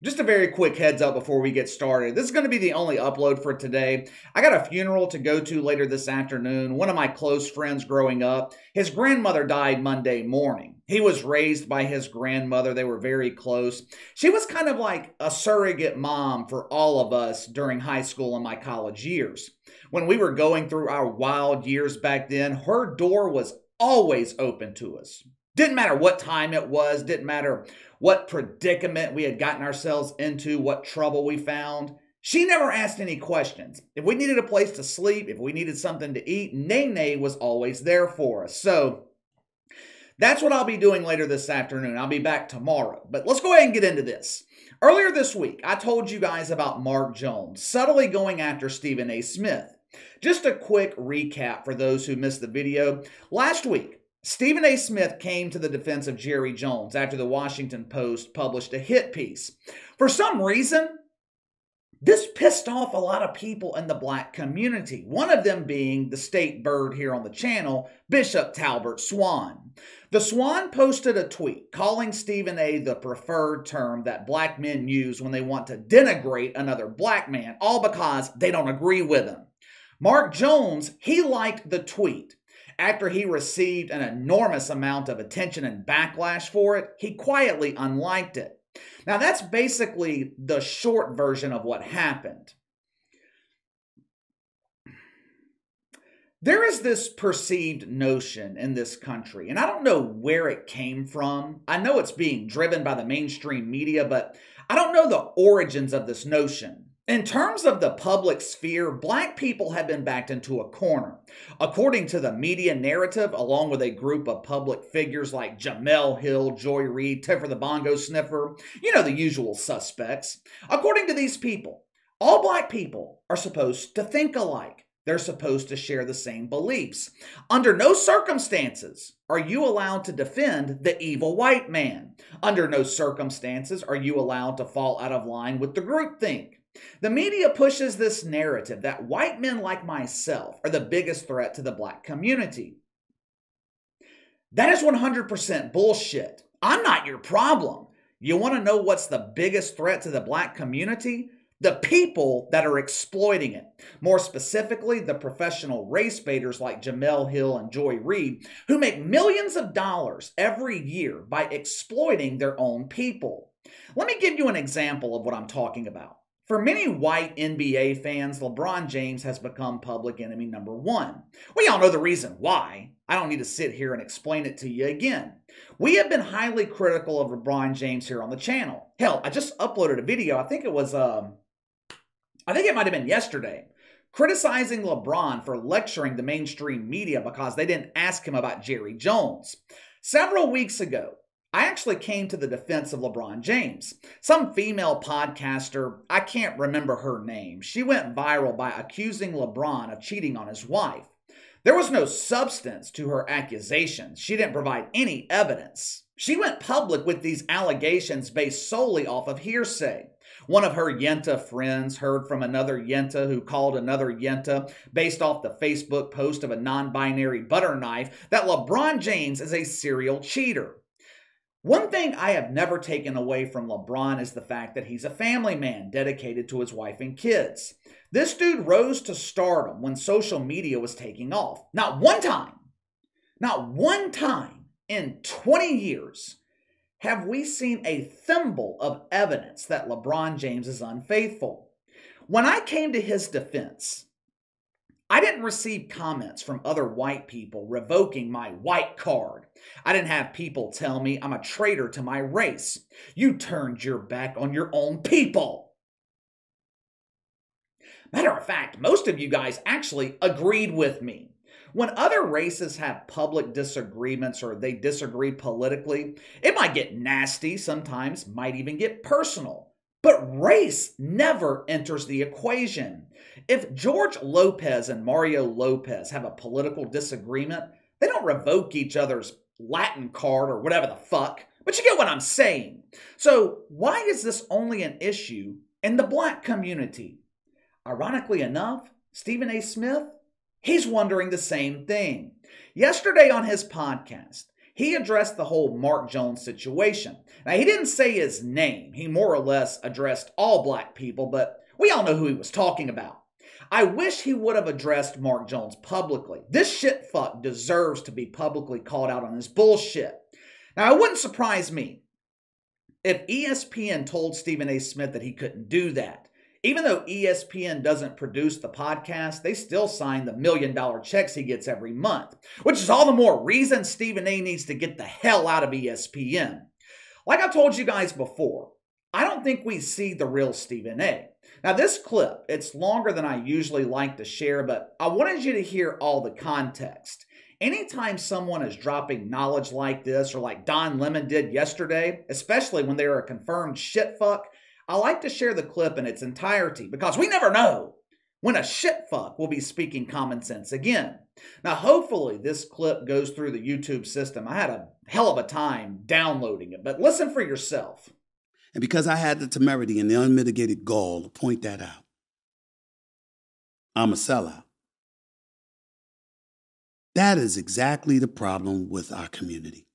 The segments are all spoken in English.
Just a very quick heads up before we get started. This is going to be the only upload for today. I got a funeral to go to later this afternoon. One of my close friends growing up, his grandmother died Monday morning. He was raised by his grandmother. They were very close. She was kind of like a surrogate mom for all of us during high school and my college years. When we were going through our wild years back then, her door was always open to us. Didn't matter what time it was, didn't matter what predicament we had gotten ourselves into, what trouble we found. She never asked any questions. If we needed a place to sleep, if we needed something to eat, Nene was always there for us. So that's what I'll be doing later this afternoon. I'll be back tomorrow. But let's go ahead and get into this. Earlier this week, I told you guys about Mark Jones subtly going after Stephen A. Smith. Just a quick recap for those who missed the video. Last week, Stephen A. Smith came to the defense of Jerry Jones after the Washington Post published a hit piece. For some reason, this pissed off a lot of people in the black community, one of them being the state bird here on the channel, Bishop Talbert Swan. The Swan posted a tweet calling Stephen A. the preferred term that black men use when they want to denigrate another black man, all because they don't agree with him. Mark Jones, he liked the tweet. After he received an enormous amount of attention and backlash for it, he quietly unliked it. Now, that's basically the short version of what happened. There is this perceived notion in this country, and I don't know where it came from. I know it's being driven by the mainstream media, but I don't know the origins of this notion. In terms of the public sphere, black people have been backed into a corner. According to the media narrative, along with a group of public figures like Jemele Hill, Joy Reid, Tiffer the Bongo Sniffer, the usual suspects. According to these people, all black people are supposed to think alike. They're supposed to share the same beliefs. Under no circumstances are you allowed to defend the evil white man. Under no circumstances are you allowed to fall out of line with the groupthink. The media pushes this narrative that white men like myself are the biggest threat to the black community. That is 100% bullshit. I'm not your problem. You want to know what's the biggest threat to the black community? The people that are exploiting it. More specifically, the professional race baiters like Jemele Hill and Joy Reid, who make millions of dollars every year by exploiting their own people. Let me give you an example of what I'm talking about. For many white NBA fans, LeBron James has become public enemy number one. We all know the reason why. I don't need to sit here and explain it to you again. We have been highly critical of LeBron James here on the channel. Hell, I just uploaded a video, I think it might have been yesterday, criticizing LeBron for lecturing the mainstream media because they didn't ask him about Jerry Jones. Several weeks ago, I actually came to the defense of LeBron James. Some female podcaster, I can't remember her name, she went viral by accusing LeBron of cheating on his wife. There was no substance to her accusations. She didn't provide any evidence. She went public with these allegations based solely off of hearsay. One of her Yenta friends heard from another Yenta who called another Yenta based off the Facebook post of a non-binary butter knife that LeBron James is a serial cheater. One thing I have never taken away from LeBron is the fact that he's a family man dedicated to his wife and kids. This dude rose to stardom when social media was taking off. Not one time in 20 years have we seen a thimble of evidence that LeBron James is unfaithful. When I came to his defense, I didn't receive comments from other white people revoking my white card. I didn't have people tell me I'm a traitor to my race. You turned your back on your own people. Matter of fact, most of you guys actually agreed with me. When other races have public disagreements or they disagree politically, it might get nasty, sometimes might even get personal. But race never enters the equation. If George Lopez and Mario Lopez have a political disagreement, they don't revoke each other's Latin card or whatever the fuck. But you get what I'm saying. So why is this only an issue in the black community? Ironically enough, Stephen A. Smith, he's wondering the same thing. Yesterday on his podcast, He addressed the whole Mark Jones situation. Now, he didn't say his name. He more or less addressed all black people, but we all know who he was talking about. I wish he would have addressed Mark Jones publicly. This shitfuck deserves to be publicly called out on his bullshit. Now, it wouldn't surprise me if ESPN told Stephen A. Smith that he couldn't do that. Even though ESPN doesn't produce the podcast, they still sign the $1 million checks he gets every month, which is all the more reason Stephen A. needs to get the hell out of ESPN. Like I told you guys before, I don't think we see the real Stephen A. Now this clip, it's longer than I usually like to share, but I wanted you to hear all the context. Anytime someone is dropping knowledge like this, or like Don Lemon did yesterday, especially when they're a confirmed shitfuck, I like to share the clip in its entirety because we never know when a shitfuck will be speaking common sense again. Now, hopefully this clip goes through the YouTube system. I had a hell of a time downloading it, but listen for yourself. And because I had the temerity and the unmitigated gall to point that out, I'm a sellout. That is exactly the problem with our community.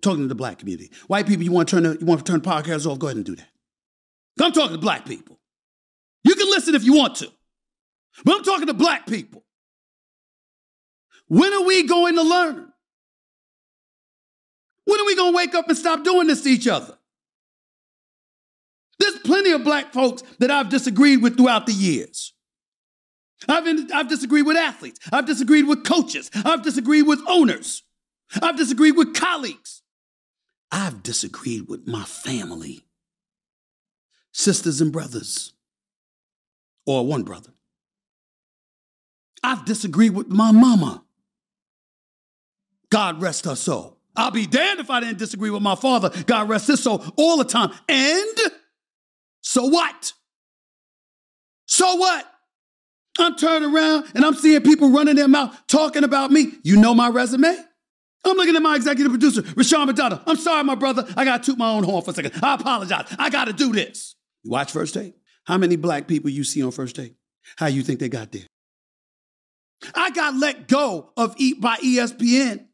Talking to the black community. White people, you want to turn the podcast off? Go ahead and do that. I'm talking to black people. You can listen if you want to, but I'm talking to black people. When are we going to learn? When are we going to wake up and stop doing this to each other? There's plenty of black folks that I've disagreed with throughout the years. I've disagreed with athletes. I've disagreed with coaches. I've disagreed with owners. I've disagreed with colleagues. I've disagreed with my family, sisters and brothers, or one brother. I've disagreed with my mama. God rest her soul. I'll be damned if I didn't disagree with my father. God rest his soul all the time. And so what? So what? I'm turning around and I'm seeing people running their mouth talking about me. You know my resume? I'm looking at my executive producer, Rashawn Madonna. I'm sorry, my brother. I got to toot my own horn for a second. I apologize. I got to do this. You watch First Take? How many black people you see on First Take? How you think they got there? I got let go of by ESPN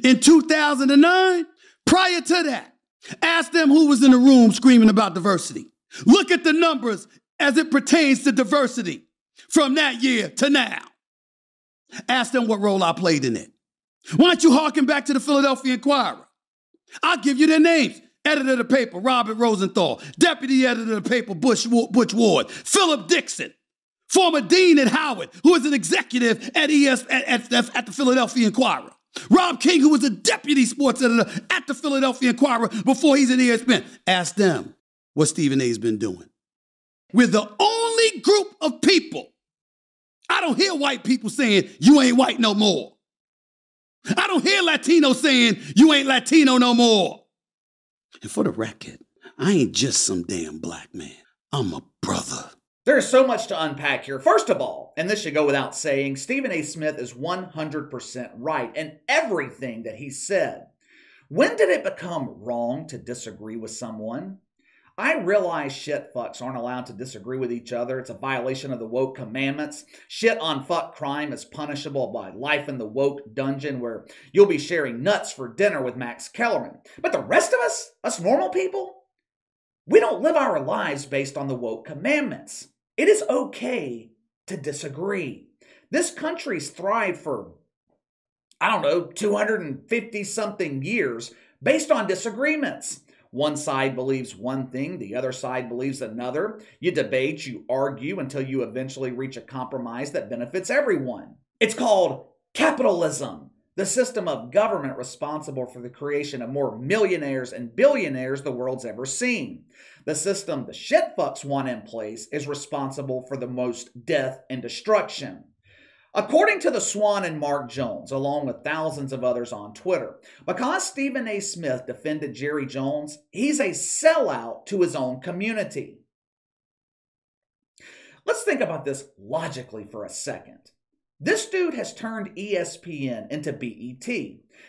in 2009. Prior to that, ask them who was in the room screaming about diversity. Look at the numbers as it pertains to diversity from that year to now. Ask them what role I played in it. Why don't you harken back to the Philadelphia Inquirer? I'll give you their names. Editor of the paper, Robert Rosenthal. Deputy editor of the paper, Butch Ward. Philip Dixon. Former dean at Howard, who was an executive at the Philadelphia Inquirer. Rob King, who was a deputy sports editor at the Philadelphia Inquirer before he's at ESPN. Ask them what Stephen A's been doing. We're the only group of people. I don't hear white people saying, you ain't white no more. I don't hear Latinos saying, you ain't Latino no more. And for the record, I ain't just some damn black man. I'm a brother. There's so much to unpack here. First of all, and this should go without saying, Stephen A. Smith is 100% right in everything that he said. When did it become wrong to disagree with someone? I realize shitfucks aren't allowed to disagree with each other. It's a violation of the woke commandments. Shit on fuck crime is punishable by life in the woke dungeon where you'll be sharing nuts for dinner with Max Kellerman. But the rest of us normal people, we don't live our lives based on the woke commandments. It is okay to disagree. This country's thrived for, 250 something years based on disagreements. One side believes one thing, the other side believes another. You debate, you argue until you eventually reach a compromise that benefits everyone. It's called capitalism, the system of government responsible for the creation of more millionaires and billionaires the world's ever seen. The system the shitfucks want in place is responsible for the most death and destruction. According to the Swan and Mark Jones, along with thousands of others on Twitter, because Stephen A. Smith defended Jerry Jones, he's a sellout to his own community. Let's think about this logically for a second. This dude has turned ESPN into BET.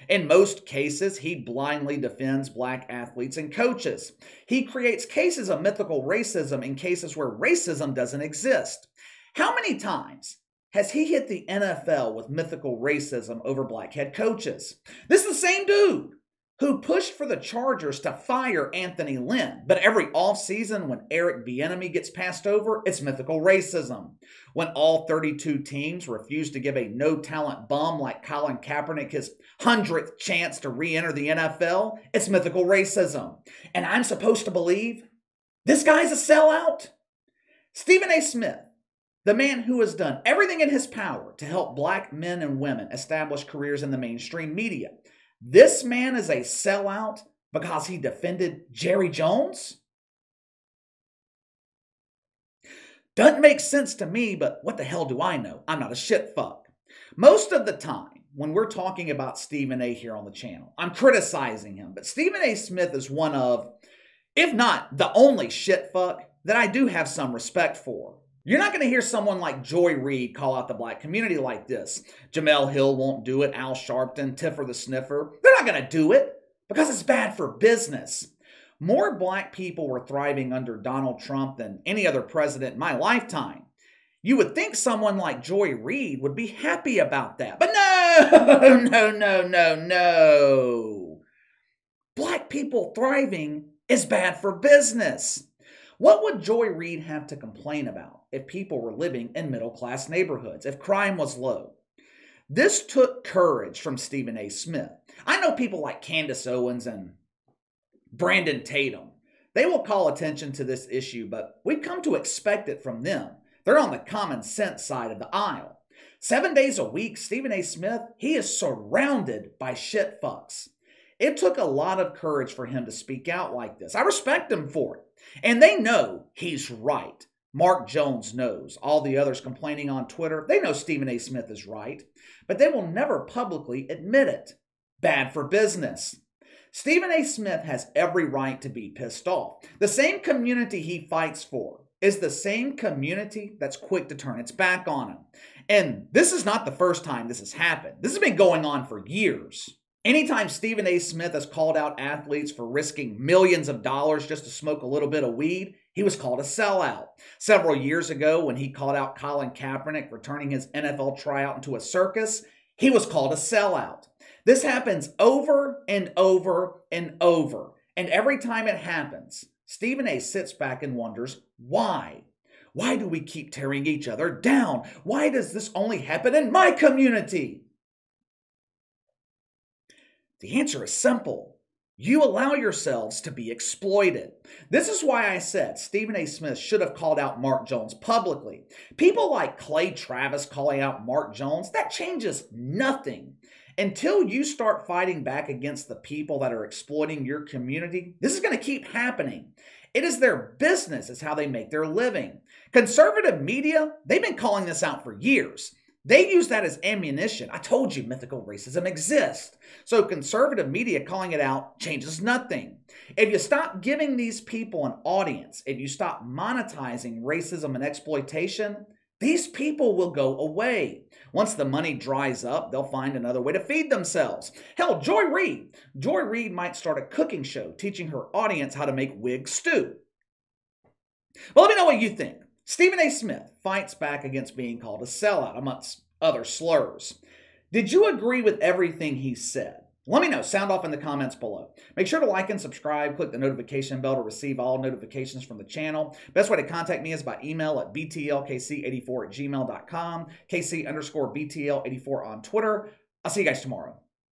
In most cases, he blindly defends black athletes and coaches. He creates cases of mythical racism in cases where racism doesn't exist. How many times has he hit the NFL with mythical racism over black head coaches. This is the same dude who pushed for the Chargers to fire Anthony Lynn. But every offseason when Eric Bieniemy gets passed over, it's mythical racism. When all 32 teams refuse to give a no-talent bum like Colin Kaepernick his 100th chance to re-enter the NFL, it's mythical racism. And I'm supposed to believe this guy's a sellout? Stephen A. Smith, the man who has done everything in his power to help black men and women establish careers in the mainstream media, this man is a sellout because he defended Jerry Jones? Doesn't make sense to me, but what the hell do I know? I'm not a shit fuck. Most of the time, when we're talking about Stephen A. here on the channel, I'm criticizing him, but Stephen A. Smith is one of, if not the only shit fuck, that I do have some respect for. You're not going to hear someone like Joy Reid call out the black community like this. Jamel Hill won't do it. Al Sharpton, Tiffer the Sniffer. They're not going to do it because it's bad for business. More black people were thriving under Donald Trump than any other president in my lifetime. You would think someone like Joy Reid would be happy about that. But no. Black people thriving is bad for business. What would Joy Reid have to complain about if people were living in middle-class neighborhoods, if crime was low? This took courage from Stephen A. Smith. I know people like Candace Owens and Brandon Tatum. They will call attention to this issue, but we've come to expect it from them. They're on the common sense side of the aisle. 7 days a week, Stephen A. Smith, he is surrounded by shit fucks. It took a lot of courage for him to speak out like this. I respect him for it. And they know he's right. Mark Jones knows. All the others complaining on Twitter, they know Stephen A. Smith is right. But they will never publicly admit it. Bad for business. Stephen A. Smith has every right to be pissed off. The same community he fights for is the same community that's quick to turn its back on him. And this is not the first time this has happened. This has been going on for years. Anytime Stephen A. Smith has called out athletes for risking millions of dollars just to smoke a little bit of weed, he was called a sellout. Several years ago, when he called out Colin Kaepernick for turning his NFL tryout into a circus, he was called a sellout. This happens over and over and over. And every time it happens, Stephen A. sits back and wonders, why? Why do we keep tearing each other down? Why does this only happen in my community? The answer is simple. You allow yourselves to be exploited. This is why I said Stephen A. Smith should have called out Mark Jones publicly. People like Clay Travis calling out Mark Jones, that changes nothing. Until you start fighting back against the people that are exploiting your community, this is going to keep happening. It is their business, it's how they make their living. Conservative media, they've been calling this out for years. They use that as ammunition. I told you mythical racism exists. So conservative media calling it out changes nothing. If you stop giving these people an audience, if you stop monetizing racism and exploitation, these people will go away. Once the money dries up, they'll find another way to feed themselves. Hell, Joy Reid might start a cooking show teaching her audience how to make wig stew. Well, let me know what you think. Stephen A. Smith fights back against being called a sellout, amongst other slurs. Did you agree with everything he said? Let me know. Sound off in the comments below. Make sure to like and subscribe. Click the notification bell to receive all notifications from the channel. Best way to contact me is by email at btlkc84@gmail.com, kc_btl84 on Twitter. I'll see you guys tomorrow.